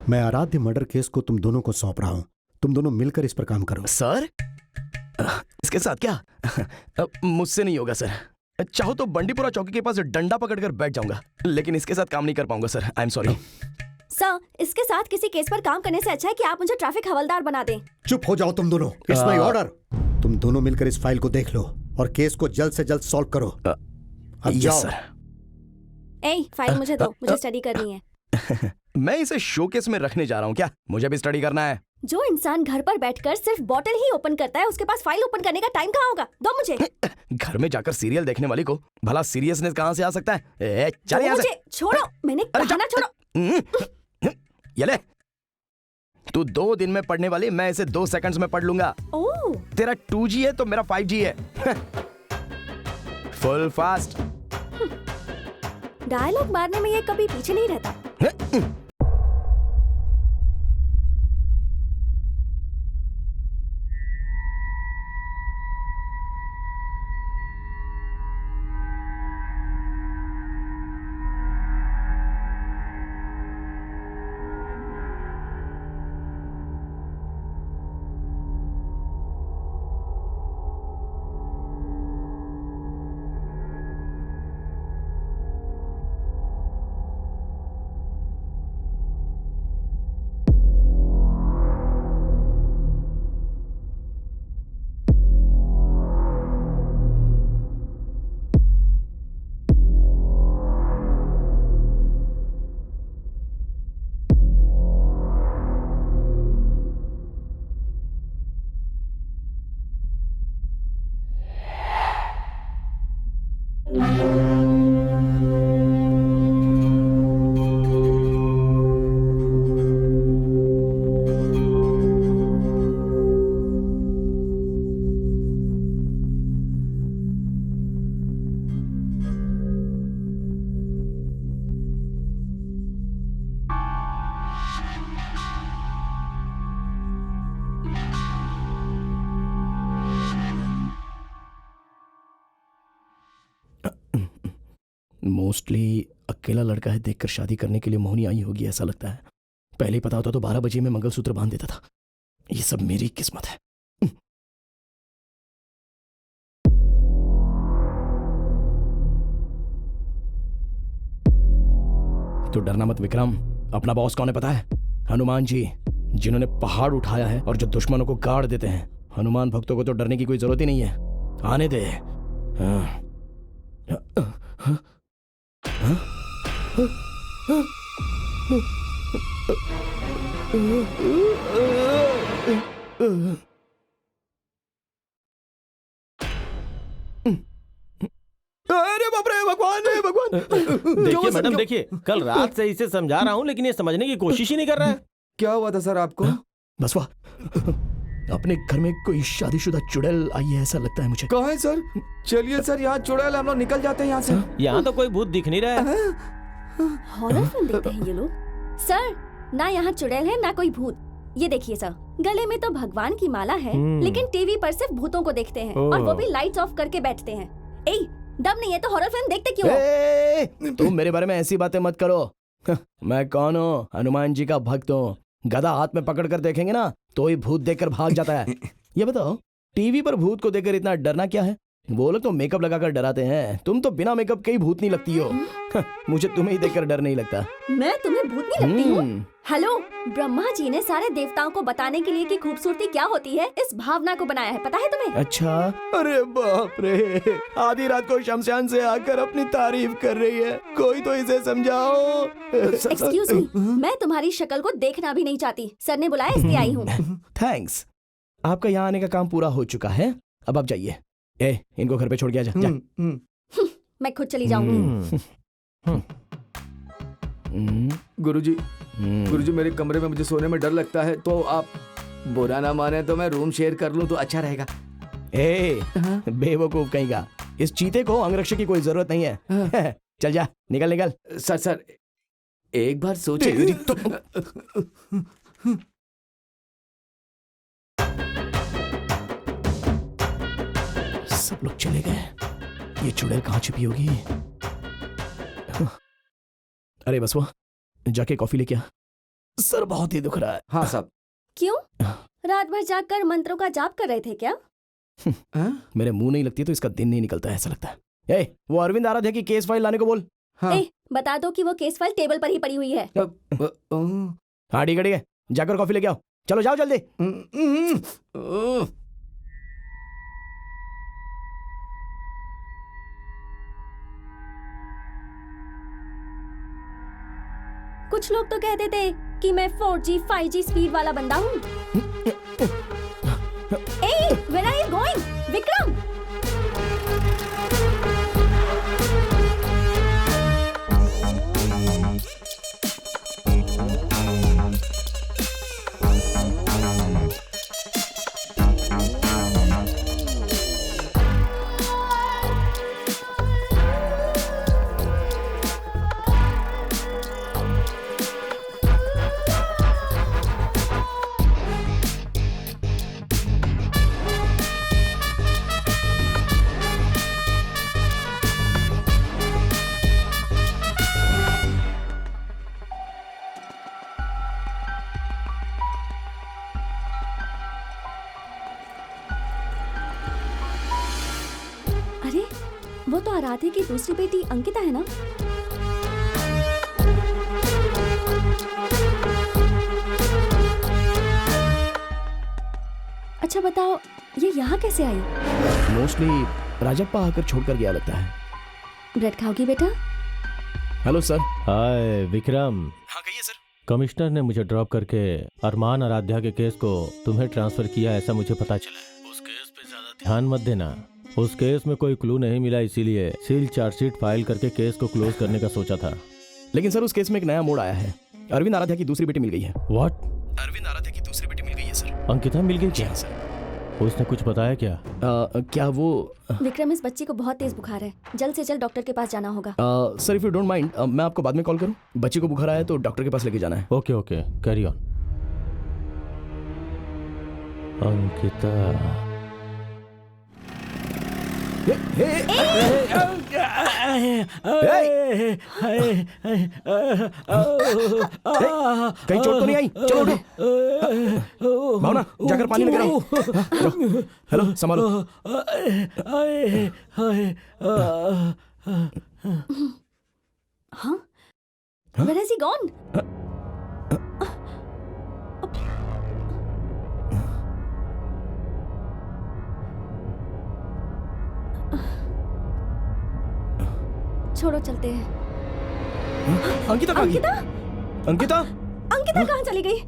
मैं आराध्य murder case को तुम दोनों को सौंप रहा हूं। तुम दोनों मिलकर इस पर काम करो। सर, इसके साथ क्या? मुझसे नहीं होगा सर। चाहो तो बंडीपुरा चौकी के पास डंडा पकड़कर बैठ जाऊंगा, लेकिन इसके साथ काम नहीं कर पाऊंगा sir. I am sorry sir. इसके साथ किसी केस पर काम करने से अच्छा है कि आप मुझे ट्रैफिक हवलदार बना दें। चुप हो जाओ तुम दोनों। It's my order. तुम दोनों मिलकर इस फाइल को देख लो और केस को जल्द से जल्द सॉल्व करो। अब जाओ। ए, फाइल मुझे दो, मुझे स्टडी करनी है। मैं इसे शोकेस में रखने जा रहा हूँ क्या? मुझे भी स्टडी करना है। जो इंसान घर पर बैठकर सिर्फ बॉटल ही ओपन करता है, उसके पास फाइल ओपन करने का टाइम कहाँ होगा? दो मुझे। घर में जाकर सीरियल देखने वाली को भला सीरियसनेस कहाँ से आ सकता है? चल यहाँ से। छोड़ो, मैंने कहा ना छोड़ो। ये ले, तू 2 दिन में पढ़ने वाली, मैं इसे 2 सेकंड्स में पढ़ लूंगा। ओह, तेरा 2G है तो मेरा 5G है। Full fast. डायलॉग मारने में ये कभी पीछे नहीं रहता। मोस्टली अकेला लड़का है, देखकर शादी करने के लिए मोहनी आई होगी ऐसा लगता है। पहले ही पता होता तो 12 बजे में मंगलसूत्र बांध देता था। ये सब मेरी किस्मत है। तो डरना मत विक्रम। अपना बॉस कौन है पता है? हनुमान जी, जिन्होंने पहाड़ उठाया है और जो दुश्मनों को गाड़ देते हैं। हनुमान भक्तों को तो डरने की कोई जरूरत ही नहीं है। आने दे। अरे बाप रे, भगवान है भगवान। देखिए मैडम, देखिए कल रात से इसे समझा रहा हूँ लेकिन ये समझने की कोशिश ही नहीं कर रहा है। क्या हुआ था सर आपको? बस वाह, अपने घर में कोई शादीशुदा चुड़ैल आई है ऐसा लगता है मुझे। कहाँ है सर? चलिए सर, यहाँ चुड़ैल, हम लोग निकल जाते हैं यहाँ से। यहाँ तो कोई भूत दिख नहीं रहा है। हॉरर फिल्म देखते हैं ये लोग। सर, ना यहाँ चुड़ैल है ना कोई भूत। ये देखिए सर, गले में तो भगवान की माला है, लेकिन टीवी पर सिर्फ भूतों को देखते हैं और वो भी लाइट्स ऑफ करके बैठते हैं। ए, दम नहीं है तो हॉरर फिल्म देखते क्यों हो? तुम मेरे बारे में ऐसी बातें मत करो। मैं कौन हूँ? हनुमान जी का भक्त हूँ। गदा हाथ में पकड़ कर देखेंगे ना तो ही भूत देखकर भाग जाता है। ये बताओ, टीवी पर भूत को देखकर इतना डरना क्या है? वो लोग तो मेकअप लगाकर डराते हैं, तुम तो बिना मेकअप के ही भूत नहीं लगती हो। मुझे तुम्हें ही देखकर डर नहीं लगता। मैं तुम्हें भूत नहीं लगती हूँ? हेलो, ब्रह्मा जी ने सारे देवताओं को बताने के लिए कि खूबसूरती क्या होती है, इस भावना को बनाया है, पता है तुम्हें? अच्छा, अरे बाप रे, आधी रात को शमशान से आकर अपनी तारीफ कर रही है। कोई तो इसे समझाओ। एक्सक्यूज मी, मैं तुम्हारी शक्ल को देखना भी नहीं चाहती। सर ने बुलाया इसलिए आई हूँ। थैंक्स, आपका यहाँ आने का काम पूरा हो चुका है। अब आप जाइए। इनको घर पे छोड़ के आ जा। मैं खुद चली जाऊंगी। गुरुजी, मेरे कमरे में मुझे सोने में डर लगता है, तो आप बुरा ना माने तो मैं रूम शेयर कर लूं तो अच्छा रहेगा। बेवकूफ कहीं का, इस चीते को अंगरक्षक की कोई जरूरत नहीं है। चल जा, निकल निकल। सर एक बार सोचिए। सब लोग चले गए, ये चुड़ैल कहाँ छिपी होगी? अरे बस वो, जाके कॉफी लेके आ। सर बहुत ही दुख रहा है। हाँ साहब। क्यों? रात भर जागकर मंत्रों का जाप कर रहे थे क्या? हाँ? मेरे मुंह नहीं लगती तो इसका दिन नहीं निकलता है, ऐसा लगता है। ए, वो अरविंद आराध्या की केस फाइल लाने को बोल। हाँ। ए, बता दो कि वो केस फाइल टेबल पर ही पड़ी हुई है। हाँ ठीक है, जाकर कॉफी लेके आओ। चलो जाओ जल्दी। कुछ लोग तो कहते थे कि मैं 4G 5G स्पीड वाला बंदा हूँ। ए, where are you going? Vikram! अरे, वो तो आराध्या की दूसरी बेटी अंकिता है ना? अच्छा बताओ, ये यहाँ कैसे आई? मोस्टली राजप्पा आकर छोड़कर गया लगता है। ब्रेड खाओगी बेटा? Hello sir. हाय विक्रम। हाँ कहिए सर। कमिश्नर ने मुझे ड्रॉप करके अरमान आराध्या के केस को तुम्हें ट्रांसफर किया, ऐसा मुझे पता चला है। उस केस पे ज्यादा ध्यान मत देना। उस केस में कोई क्लू नहीं मिला, इसीलिए सील चार्जशीट फाइल करके केस को क्लोज करने का सोचा था। लेकिन सर उस केस में एक नया मोड़ आया है। अरविंद आराध्या की दूसरी बेटी मिल गई है। व्हाट? अरविंद आराध्या की दूसरी बेटी मिल गई है सर। अंकिता मिल गई क्या? हाँ सर। उसने कुछ बताया क्या? क्या वो विक्रम, इस बच्ची को बहुत तेज बुखार है, जल्द से जल्द डॉक्टर के पास जाना होगा। Sir if you don't mind, मैं आपको बाद में कॉल करूं? बच्ची को बुखार आया तो डॉक्टर के पास लेके जाना है। Okay okay, carry on. Ankita. कहीं चोट तो नहीं आई? चलो उठो। भावना जाकर पानी लेकर आओ। हेलो संभालो। हाँ? Where has he gone? छोड़ो, चलते हैं। अंकिता कहाँ गई? अंकिता? अंकिता? अंकिता कहाँ चली गई?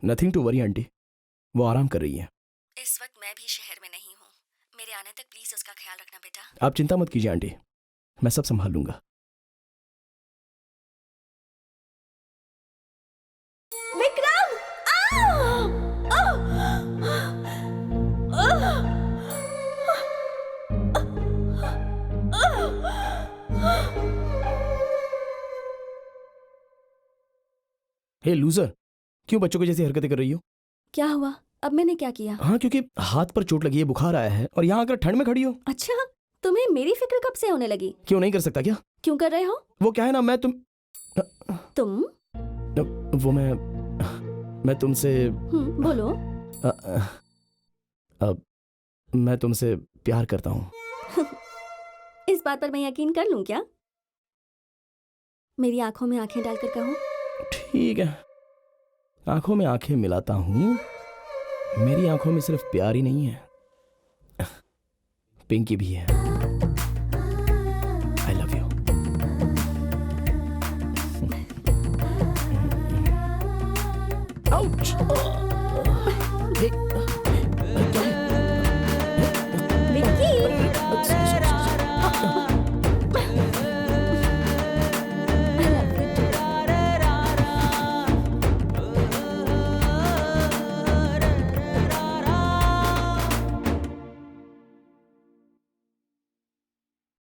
नथिंग टू वरी आंटी, वो आराम कर रही है। इस वक्त मैं भी शहर में नहीं हूँ, मेरे आने तक प्लीज उसका ख्याल रखना बेटा। आप चिंता मत कीजिए आंटी, मैं सब संभाल लूंगा। विक्रम! हे लूजर, क्यों बच्चों की जैसी हरकतें कर रही हो? क्या हुआ? अब मैंने क्या किया? हाँ, क्योंकि हाथ पर चोट लगी है, बुखार आया है और यहाँ आकर ठंड में खड़ी हो। अच्छा, तुम्हें मेरी फिक्र कब से होने लगी? क्यों नहीं कर सकता क्या? क्यों कर रहे हो? वो क्या है ना, तुम? वो मैं तुमसे बोलो। अब मैं तुमसे प्यार करता हूँ। इस बात पर मैं यकीन कर लूं क्या? मेरी आंखों में आंखें डालकर कहो। ठीक है, आंखों में आंखें मिलाता हूँ। मेरी आंखों में सिर्फ प्यार ही नहीं है, पिंकी भी है। I love you. आउच!